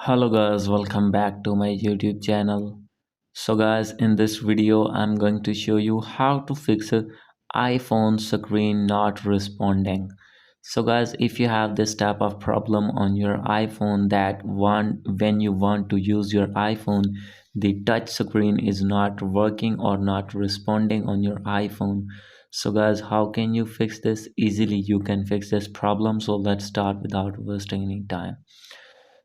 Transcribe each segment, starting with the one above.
Hello guys, welcome back to my YouTube channel. So guys, in this video I'm going to show you how to fix a iPhone screen not responding. So guys, if you have this type of problem on your iPhone that when you want to use your iPhone, the touch screen is not working or not responding on your iPhone. So guys, how can you fix this? Easily you can fix this problem. So let's start without wasting any time.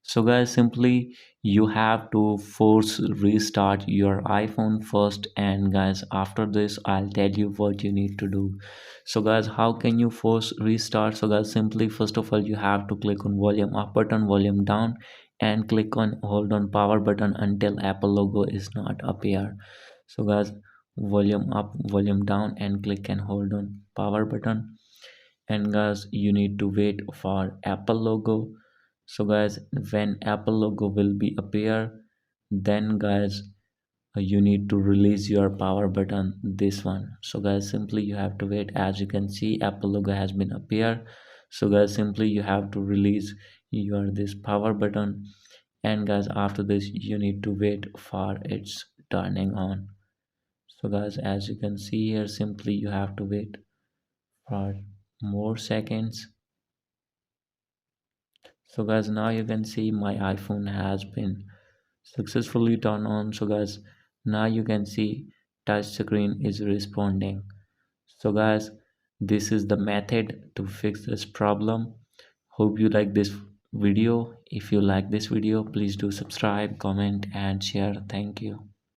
So guys, simply you have to force restart your iPhone first, and guys, after this I'll tell you what you need to do. So guys, how can you force restart? So guys, simply first of all you have to click on volume up button, volume down, and click on hold on power button until Apple logo is not appear. So guys, volume up, volume down, and click and hold on power button, and guys you need to wait for Apple logo. So guys, when Apple logo will be appear, then guys you need to release your power button, this one. So guys, simply you have to wait. As you can see, Apple logo has been appear. So guys, simply you have to release your this power button, and guys after this you need to wait for its turning on. So guys, as you can see here, simply you have to wait for more seconds. So guys, now you can see my iPhone has been successfully turned on. So guys, now you can see touch screen is responding. So guys, this is the method to fix this problem. Hope you like this video. If you like this video, please do subscribe, comment and share. Thank you.